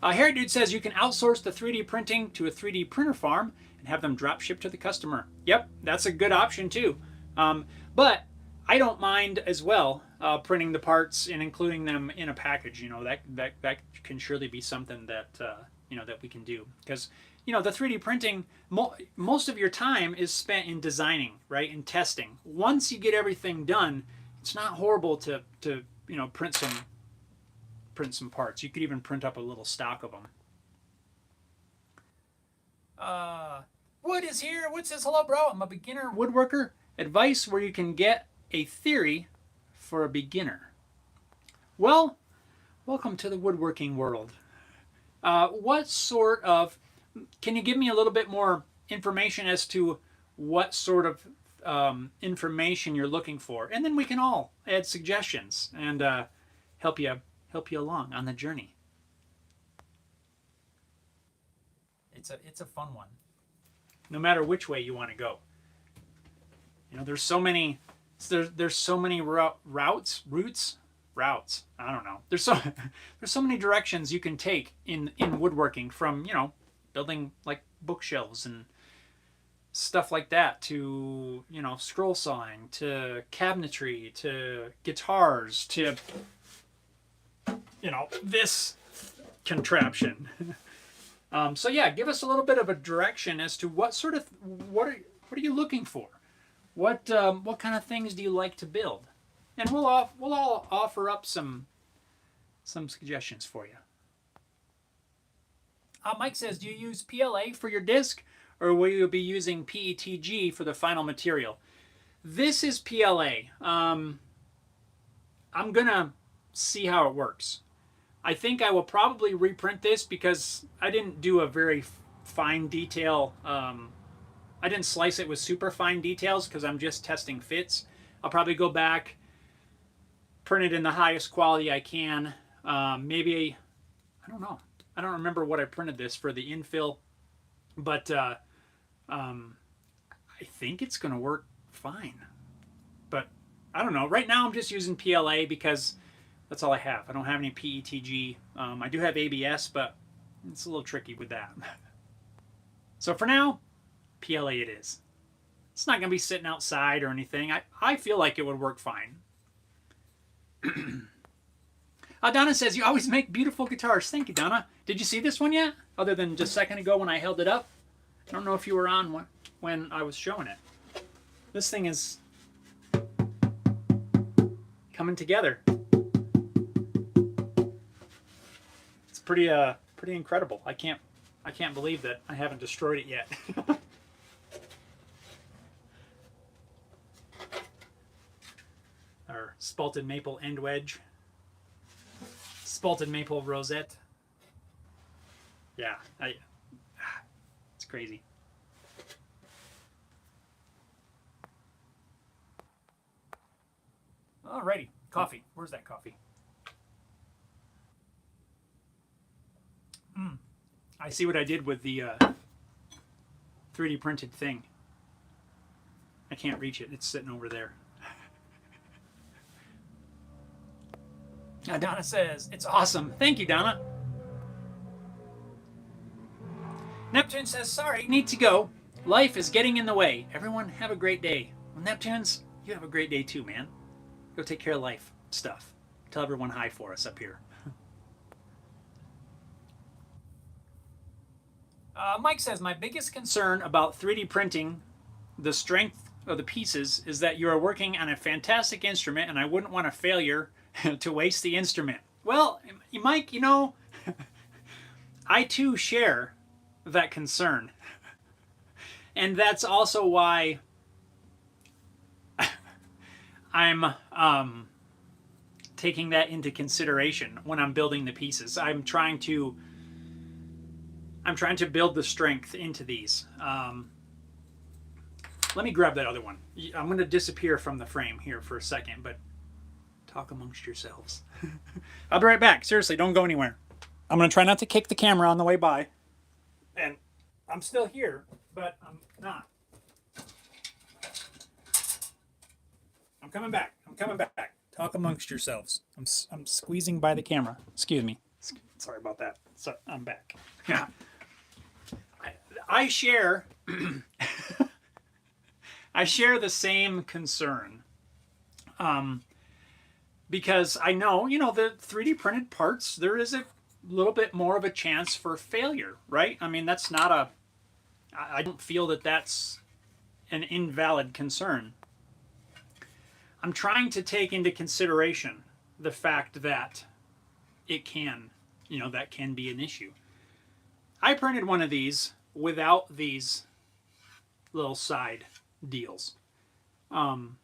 Harry Dude says you can outsource the 3D printing to a 3D printer farm and have them drop ship to the customer. Yep, that's a good option too. But I don't mind as well printing the parts and including them in a package. You know, that can surely be something that you know, that we can do, because you know, the 3D printing, most of your time is spent in designing, right, and testing. Once you get everything done, it's not horrible to you know, print some parts. You could even print up a little stock of them. Wood is here. Wood says, hello, bro. I'm a beginner woodworker. Advice where you can get a theory for a beginner. Well, welcome to the woodworking world. What sort of, can you give me a little bit more information as to what sort of information you're looking for? And then we can all add suggestions and help you along on the journey. It's a fun one. No matter which way you want to go. You know, there's so many routes. I don't know. There's so many directions you can take in woodworking, from, you know, building like bookshelves and stuff like that, to, you know, scroll sawing, to cabinetry, to guitars, to, you know, this contraption. So yeah, give us a little bit of a direction as to what are you looking for? What kind of things do you like to build? And we'll all offer up some suggestions for you. Mike says, do you use PLA for your disc, or will you be using PETG for the final material? This is PLA. I'm gonna see how it works. I think I will probably reprint this because I didn't do a very fine detail. I didn't slice it with super fine details because I'm just testing fits. I'll probably go back, print it in the highest quality I can. Maybe, I don't know. I don't remember what I printed this for the infill, but I think it's going to work fine. But I don't know. Right now I'm just using PLA because that's all I have. I don't have any PETG. I do have ABS, but it's a little tricky with that. So for now, PLA it is. It's not going to be sitting outside or anything. I feel like it would work fine. Donna says, you always make beautiful guitars. Thank you, Donna. Did you see this one yet? Other than just a second ago when I held it up? I don't know if you were on when I was showing it. This thing is coming together. It's pretty incredible. I can't believe that I haven't destroyed it yet. Our spalted maple end wedge. Spalted maple rosette. Yeah, it's crazy. Alrighty, coffee. Where's that coffee? I see what I did with the 3D printed thing. I can't reach it. It's sitting over there. Donna says, it's awesome. Thank you, Donna. Neptune says, sorry, need to go. Life is getting in the way. Everyone have a great day. Well, Neptunes, you have a great day too, man. Go take care of life stuff. Tell everyone hi for us up here. Mike says, my biggest concern about 3D printing the strength of the pieces is that you are working on a fantastic instrument and I wouldn't want a failure to waste the instrument. Well, Mike, you know, I too share that concern. And that's also why I'm taking that into consideration when I'm building the pieces. I'm trying to build the strength into these. Let me grab that other one. I'm going to disappear from the frame here for a second, but talk amongst yourselves. I'll be right back. Seriously, don't go anywhere. I'm going to try not to kick the camera on the way by. And I'm still here, but I'm not. I'm coming back. I'm coming back. Talk amongst yourselves. I'm squeezing by the camera. Excuse me. Sorry about that. So I'm back. Yeah. I share I share the same concern. Because I know, you know, the 3D printed parts, there is a little bit more of a chance for failure, right? I mean, that's not a, I don't feel that that's an invalid concern. I'm trying to take into consideration the fact that it can, you know, that can be an issue. I printed one of these without these little side deals. And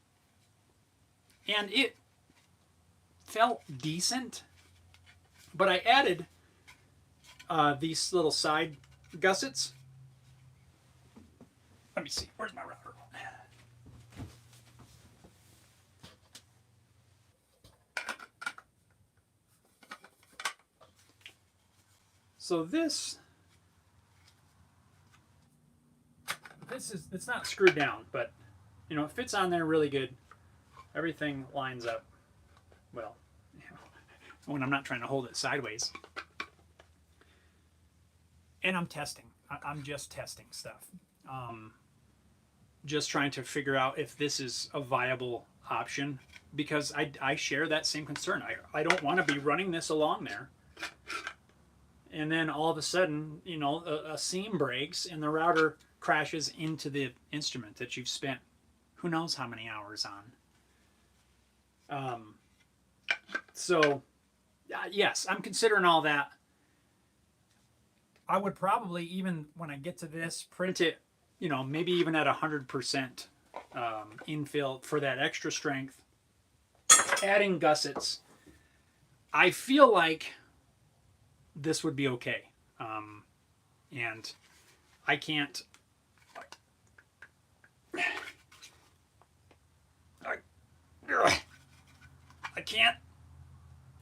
it felt decent, but I added these little side gussets. Let me see, where's my router? So this is, it's not screwed down, but you know, it fits on there really good. Everything lines up well, you know, when I'm not trying to hold it sideways. And I'm testing. I'm just testing stuff. Just trying to figure out if this is a viable option, because I share that same concern. I don't want to be running this along there, and then all of a sudden, you know, a seam breaks and the router crashes into the instrument that you've spent who knows how many hours on. So yes, I'm considering all that. I would probably, even when I get to this, print it, you know, maybe even at 100% infill for that extra strength. Adding gussets, I feel like this would be okay. And I can't,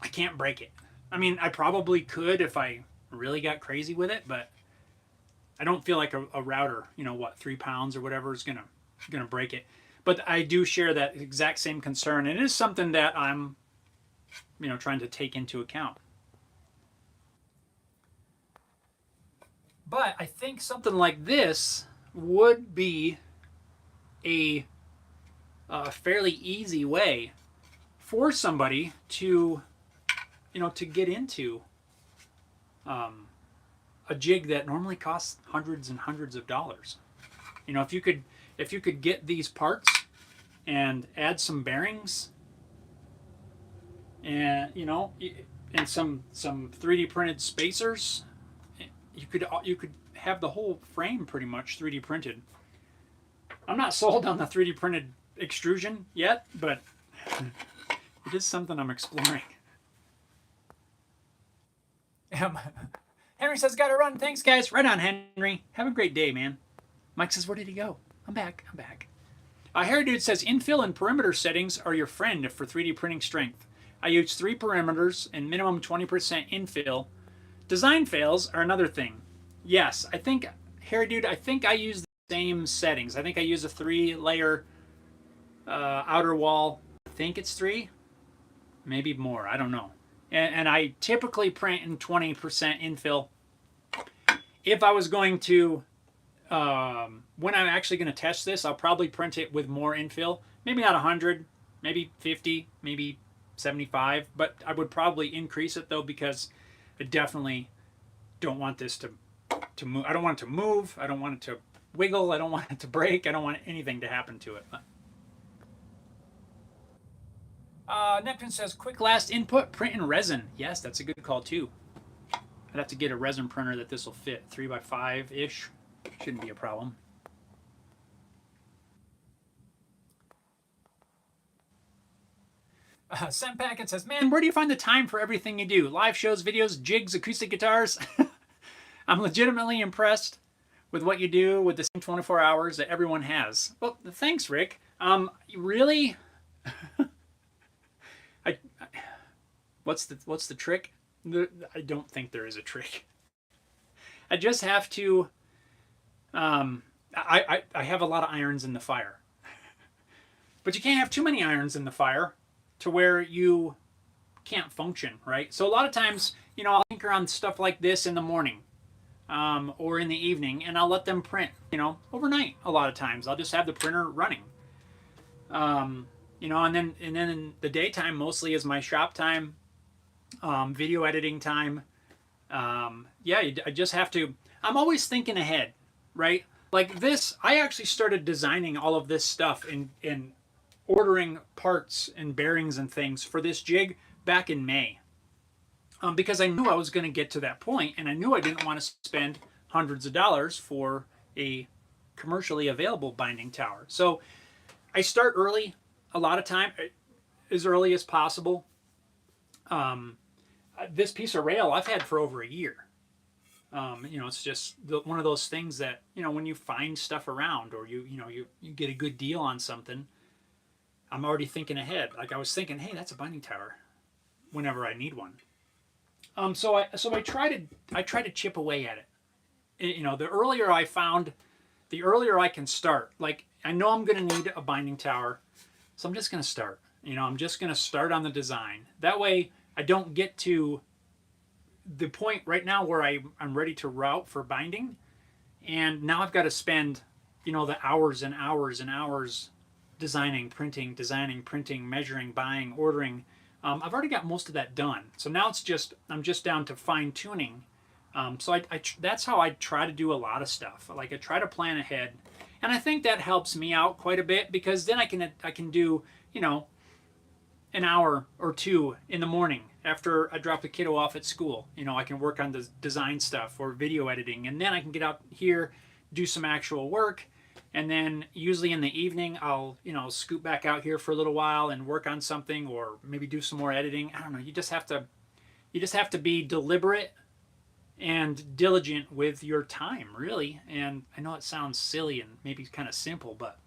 I can't break it. I mean, I probably could if I really got crazy with it, but I don't feel like a router, you know, what, 3 pounds or whatever is gonna break it. But I do share that exact same concern, and it is something that I'm, you know, trying to take into account. But I think something like this would be a fairly easy way for somebody to, you know, to get into a jig that normally costs hundreds and hundreds of dollars. You know, if you could get these parts and add some bearings and, you know, and some 3D printed spacers, you could have the whole frame pretty much 3D printed. I'm not sold on the 3D printed extrusion yet, but it is something I'm exploring. Henry says, gotta run. Thanks, guys. Right on, Henry. Have a great day, man. Mike says, where did he go? I'm back. Hair Dude says, infill and perimeter settings are your friend for 3D printing strength. I use 3 perimeters and minimum 20% infill. Design fails are another thing. Yes, I think, Hair Dude, I think I use the same settings. I think I use a 3-layer outer wall. I think it's 3, maybe more. I don't know. And I typically print in 20% infill. If I was going to when I'm actually going to test this, I'll probably print it with more infill. Maybe not 100, maybe 50, maybe 75, but I would probably increase it though, because I definitely don't want this to move. I don't want it to move. I don't want it to wiggle. I don't want it to break. I don't want anything to happen to it. Neptune says, quick last input, print in resin. Yes, that's a good call too. I'd have to get a resin printer that this will fit, 3x5-ish. Shouldn't be a problem. Send Packet says, man, where do you find the time for everything you do? Live shows, videos, jigs, acoustic guitars? I'm legitimately impressed with what you do with the same 24 hours that everyone has. Well, thanks, Rick. Really? What's the trick? I don't think there is a trick. I just have to. I have a lot of irons in the fire, but you can't have too many irons in the fire to where you can't function, right? So a lot of times, I'll tinker on stuff like this in the morning, or in the evening, and I'll let them print, overnight. A lot of times, I'll just have the printer running. And then in the daytime, mostly is my shop time, video editing time. I just have to. I'm always thinking ahead, right? Like this, I actually started designing all of this stuff in ordering parts and bearings and things for this jig back in May, because I knew I was going to get to that point, and I knew I didn't want to spend hundreds of dollars for a commercially available binding tower. So I start early, a lot of time, as early as possible. This piece of rail I've had for over a year. It's just one of those things that, when you find stuff around, or you get a good deal on something, I'm already thinking ahead. Like I was thinking, hey, that's a binding tower whenever I need one. So I try to chip away at it. The earlier I found, the earlier I can start. Like I know I'm going to need a binding tower, so I'm just going to start. I'm just going to start on the design. That way I don't get to the point right now where I'm ready to route for binding, and now I've got to spend, the hours and hours and hours designing, printing, measuring, buying, ordering. I've already got most of that done. So now I'm just down to fine tuning. So that's how I try to do a lot of stuff. Like I try to plan ahead, and I think that helps me out quite a bit, because then I can do, an hour or two in the morning after I drop the kiddo off at school. I can work on the design stuff or video editing, and then I can get out here, do some actual work. And then usually in the evening, I'll, scoot back out here for a little while and work on something, or maybe do some more editing. I don't know. You just have to be deliberate and diligent with your time, really. And I know it sounds silly and maybe kind of simple, but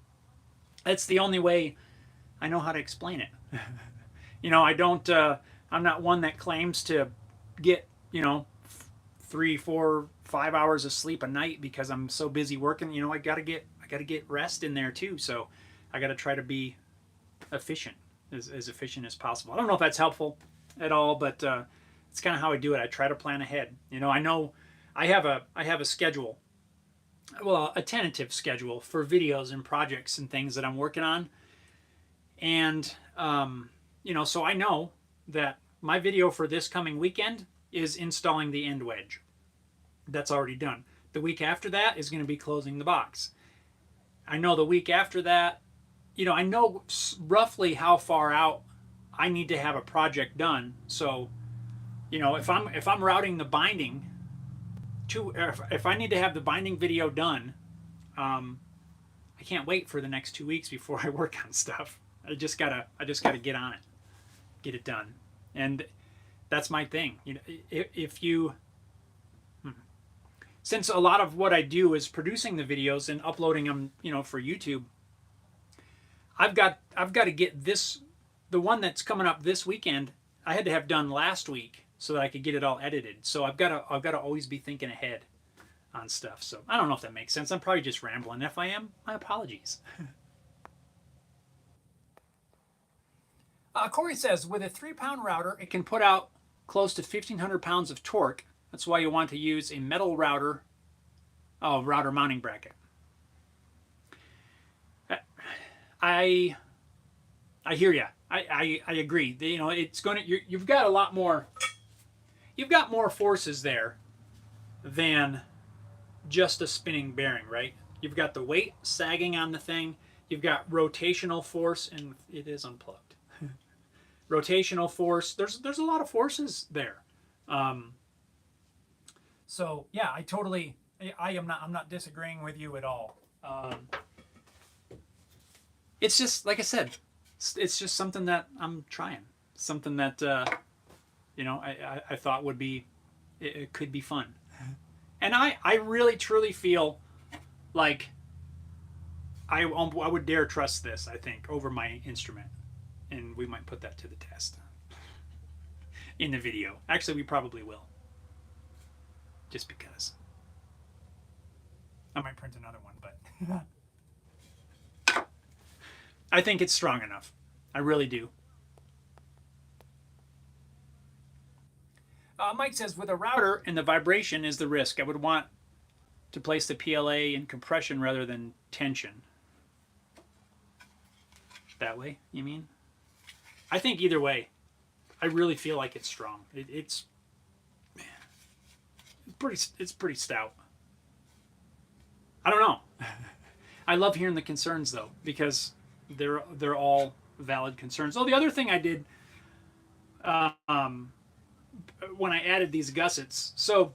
that's the only way I know how to explain it. I'm not one that claims to get, 3, 4, 5 hours of sleep a night because I'm so busy working. I got to get rest in there too. So I got to try to be efficient, as efficient as possible. I don't know if that's helpful at all, but it's kind of how I do it. I try to plan ahead. I know I have a schedule, well, a tentative schedule for videos and projects and things that I'm working on. And, so I know that my video for this coming weekend is installing the end wedge. That's already done. The week after that is going to be closing the box. I know the week after that, I know roughly how far out I need to have a project done. So, if I'm routing the binding if I need to have the binding video done, I can't wait for the next 2 weeks before I work on stuff. I just gotta get on it, get it done, and that's my thing. Since a lot of what I do is producing the videos and uploading them, for YouTube, I've got to get the one that's coming up this weekend. I had to have done last week so that I could get it all edited. So I've got to always be thinking ahead on stuff. So I don't know if that makes sense. I'm probably just rambling. If I am, my apologies. Corey says, with a 3-pound router, it can put out close to 1,500 pounds of torque. That's why you want to use a metal router Oh, router mounting bracket. I hear you. I agree. You know, it's going to you've got a lot more. You've got more forces there than just a spinning bearing, right? You've got the weight sagging on the thing. You've got rotational force, and it is unplugged. Rotational force. There's a lot of forces there. So yeah, I'm not disagreeing with you at all. It's just like I said, it's just something that I'm trying, something that I thought would be, it could be fun, and I really truly feel like I would dare trust this, I think, over my instrument, and we might put that to the test in the video. Actually, we probably will, just because. I might print another one, but I think it's strong enough. I really do. Mike says, with a router and the vibration is the risk. I would want to place the PLA in compression rather than tension. That way, you mean? I think either way, I really feel like it's strong. It's pretty stout. I don't know. I love hearing the concerns though, because they're all valid concerns. Oh, the other thing I did when I added these gussets, so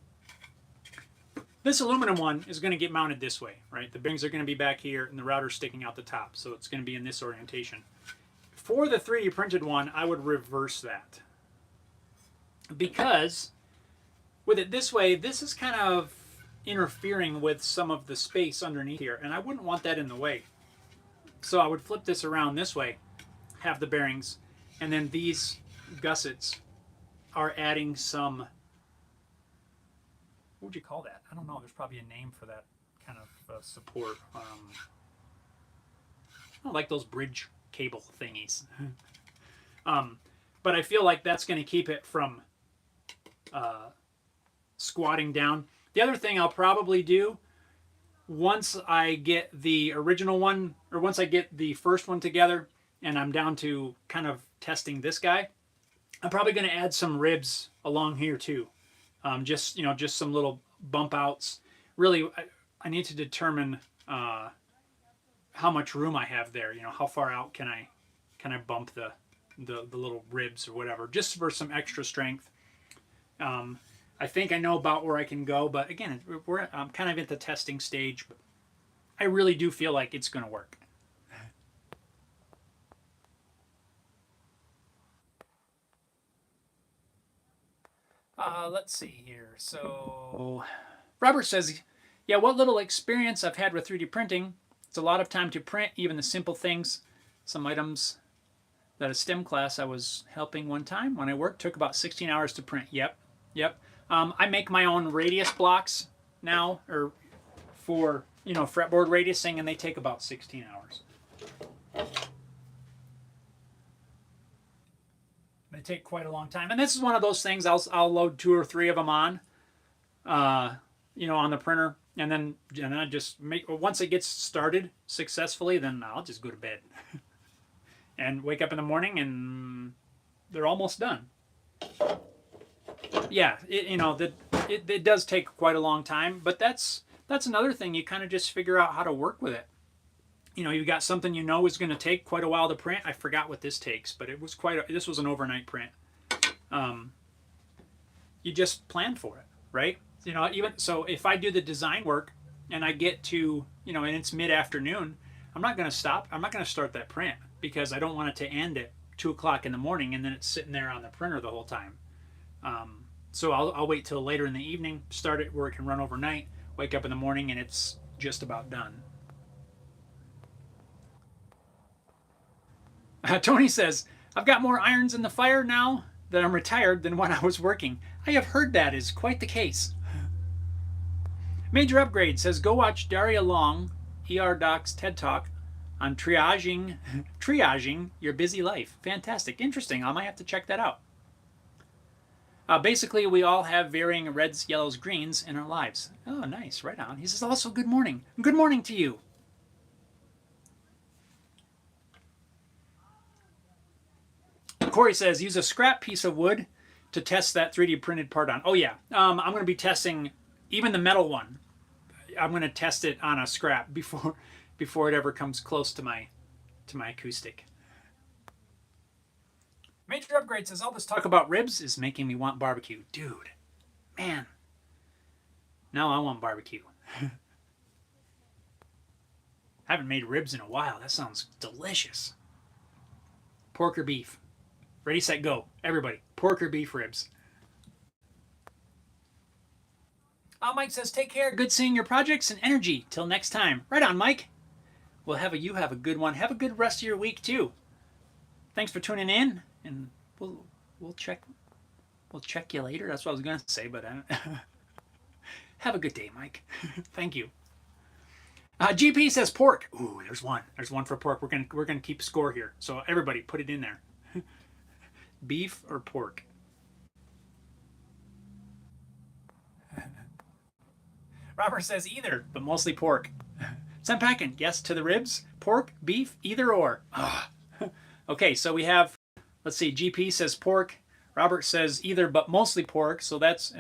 this aluminum one is going to get mounted this way, right? The bearings are going to be back here and the router's sticking out the top, so it's going to be in this orientation. For the 3D printed one, I would reverse that, because with it this way, this is kind of interfering with some of the space underneath here, and I wouldn't want that in the way. So I would flip this around this way, have the bearings, and then these gussets are adding some, what would you call that? I don't know. There's probably a name for that kind of support. I don't like those bridge cable thingies. But I feel like that's going to keep it from squatting down. The other thing I'll probably do, once I get the original one, or once I get the first one together and I'm down to kind of testing this guy, I'm probably going to add some ribs along here too. Just some little bump outs. Really, I need to determine how much room I have there. You know, how far out can I bump the little ribs or whatever, just for some extra strength. I think I know about where I can go, but again, I'm kind of at the testing stage. But I really do feel like it's going to work. Let's see here. So Robert says, yeah, what little experience I've had with 3D printing. It's a lot of time to print, even the simple things. Some items that a STEM class I was helping one time when I worked took about 16 hours to print. Yep. I make my own radius blocks now, or for fretboard radiusing, and they take about 16 hours. They take quite a long time, and this is one of those things I'll load 2 or 3 of them on, on the printer, and then I just once it gets started successfully, then I'll just go to bed and wake up in the morning and they're almost done. Yeah, it does take quite a long time, but that's another thing. You kind of just figure out how to work with it. You got something is going to take quite a while to print. I forgot what this takes, but this was an overnight print. You just plan for it, right? Even so, if I do the design work and I get to, and it's mid-afternoon, I'm not going to stop. I'm not going to start that print because I don't want it to end at 2 o'clock in the morning and then it's sitting there on the printer the whole time. So I'll wait till later in the evening, start it where it can run overnight, wake up in the morning, and it's just about done. Tony says, I've got more irons in the fire now that I'm retired than when I was working. I have heard that is quite the case. Major Upgrade says, go watch Daria Long, ER Doc's TED Talk on triaging your busy life. Fantastic. Interesting. I might have to check that out. Basically, we all have varying reds, yellows, greens in our lives. Oh, nice. Right on. He says also good morning. Good morning to you. Corey says use a scrap piece of wood to test that 3D printed part on. Oh yeah, I'm going to be testing even the metal one. I'm going to test it on a scrap before it ever comes close to my acoustic. Major Upgrade says all this talk about ribs is making me want barbecue. Dude, man. Now I want barbecue. Haven't made ribs in a while. That sounds delicious. Pork or beef? Ready, set, go. Everybody, pork or beef ribs? Mike says, take care. Good seeing your projects and energy. Till next time. Right on, Mike. Well, you have a good one. Have a good rest of your week, too. Thanks for tuning in, and we'll check you later. That's what I was going to say, but have a good day, Mike. Thank you. GP says pork. Ooh, there's one. There's one for pork. We're gonna keep score here. So everybody, put it in there. Beef or pork? Robert says either, but mostly pork. Packing, yes to the ribs. Pork, beef, either or. Okay, so we have, let's see, GP says pork. Robert says either, but mostly pork. So that's,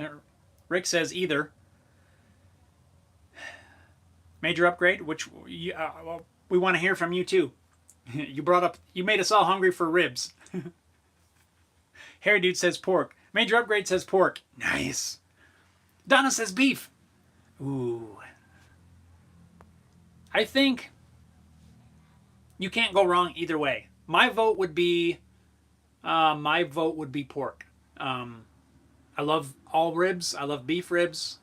Rick says either. Major Upgrade, which well, we want to hear from you too. You made us all hungry for ribs. Harry Dude says pork. Major Upgrade says pork. Nice. Donna says beef. Ooh. I think you can't go wrong either way. My vote would be pork. I love all ribs. I love beef ribs.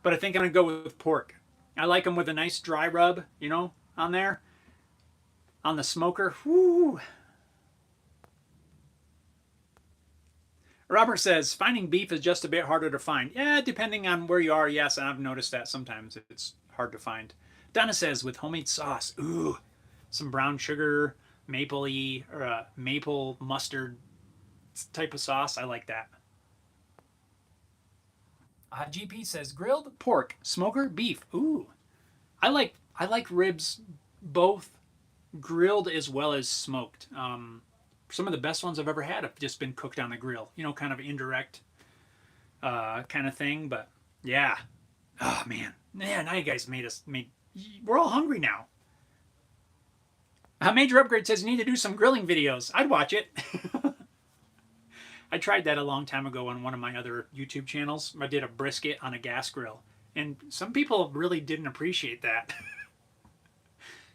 But I think I'm going to go with pork. I like them with a nice dry rub, on there. On the smoker. Whoo. Robert says, finding beef is just a bit harder to find. Yeah, depending on where you are, yes, and I've noticed that sometimes it's hard to find. Donna says, with homemade sauce. Ooh, some brown sugar, maple-y, or maple mustard type of sauce. I like that. GP says, grilled, pork, smoker, beef. Ooh, I like ribs both grilled as well as smoked. Some of the best ones I've ever had have just been cooked on the grill. Kind of indirect kind of thing. But yeah. Oh, man. Yeah, now you guys we're all hungry now. Major Upgrade says you need to do some grilling videos. I'd watch it. I tried that a long time ago on one of my other YouTube channels. I did a brisket on a gas grill. And some people really didn't appreciate that.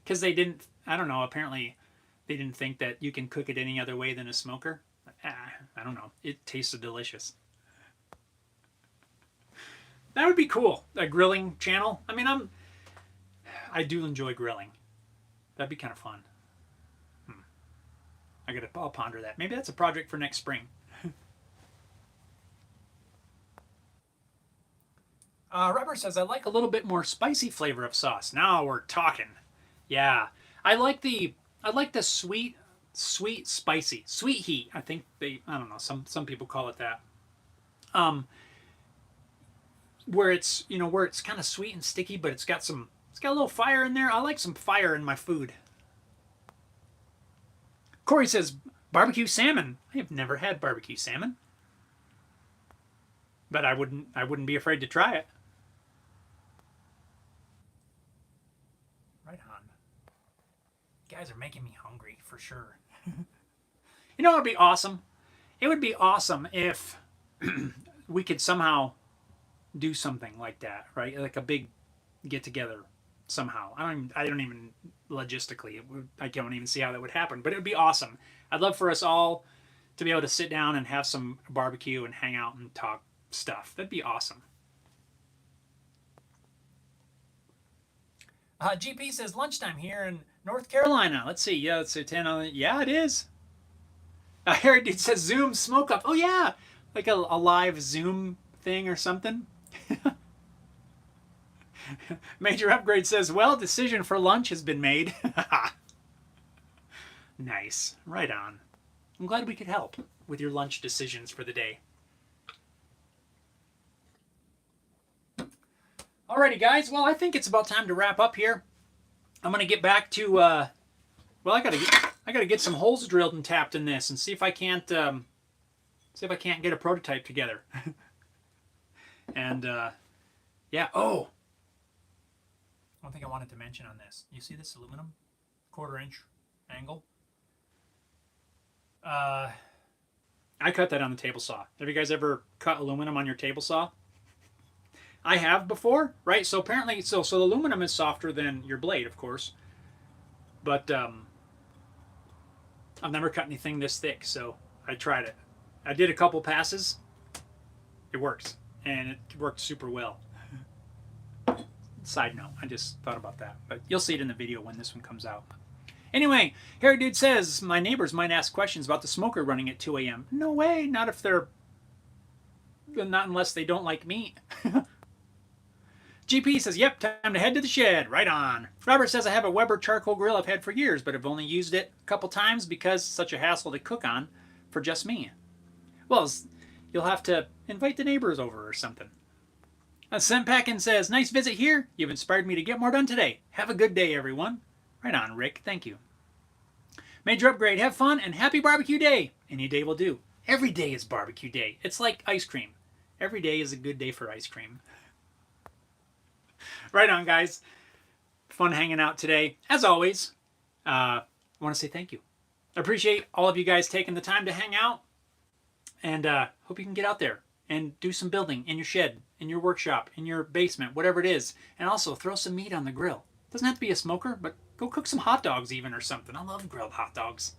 Because they didn't, I don't know, apparently they didn't think that you can cook it any other way than a smoker. I don't know. It tasted delicious. That would be cool. A grilling channel. I mean, I do enjoy grilling. That'd be kind of fun. I'll ponder that. Maybe that's a project for next spring. Robert says, I like a little bit more spicy flavor of sauce. Now we're talking. Yeah. I like the sweet, spicy, sweet heat. I think I don't know, some people call it that. Where it's kind of sweet and sticky, but it's got a little fire in there. I like some fire in my food. Corey says, barbecue salmon. I have never had barbecue salmon. But I wouldn't be afraid to try it. Right on. You guys are making me hungry for sure. It would be awesome? It would be awesome if we could somehow do something like that, right? Like a big get together somehow. I don't even logistically, I don't even see how that would happen, but it would be awesome. I'd love for us all to be able to sit down and have some barbecue and hang out and talk stuff. That'd be awesome. GP says lunchtime here in North Carolina. Let's see. Yeah, it's 10. Yeah, it is. Harry Dude says Zoom smoke up. Oh yeah, like a live Zoom thing or something. Major Upgrade says, well, decision for lunch has been made. Nice. Right on. I'm glad we could help with your lunch decisions for the day. Alrighty, guys. Well, I think it's about time to wrap up here. I'm gonna get back to. Well, I gotta get some holes drilled and tapped in this, and see if I can't get a prototype together. And yeah. Oh, one thing I wanted to mention on this. You see this aluminum 1/4 inch angle? I cut that on the table saw. Have you guys ever cut aluminum on your table saw? I have before, right? So apparently, so the aluminum is softer than your blade, of course. But I've never cut anything this thick, so I tried it. I did a couple passes. It works, and it worked super well. Side note, I just thought about that, but you'll see it in the video when this one comes out. Anyway, Harry Dude says, my neighbors might ask questions about the smoker running at 2 a.m. No way, not unless they don't like me. GP says, yep, time to head to the shed. Right on. Robert says, I have a Weber charcoal grill I've had for years, but I've only used it a couple times because it's such a hassle to cook on for just me. Well, you'll have to invite the neighbors over or something. Sempackin says, nice visit here. You've inspired me to get more done today. Have a good day, everyone. Right on, Rick. Thank you. Major upgrade. Have fun and happy barbecue day. Any day will do. Every day is barbecue day. It's like ice cream. Every day is a good day for ice cream. Right on, guys. Fun hanging out today. As always, I want to say thank you. I appreciate all of you guys taking the time to hang out. And hope you can get out there and do some building in your shed, in your workshop, in your basement, whatever it is. And also throw some meat on the grill. Doesn't have to be a smoker, but go cook some hot dogs even or something. I love grilled hot dogs.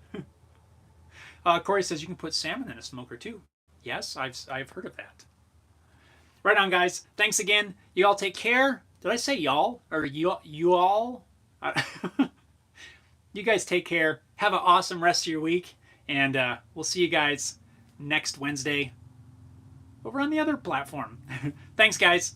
Corey says you can put salmon in a smoker too. Yes, I've heard of that. Right on, guys. Thanks again. You all take care. Did I say y'all? Or you all? You guys take care. Have an awesome rest of your week. And we'll see you guys next Wednesday over on the other platform. Thanks, guys.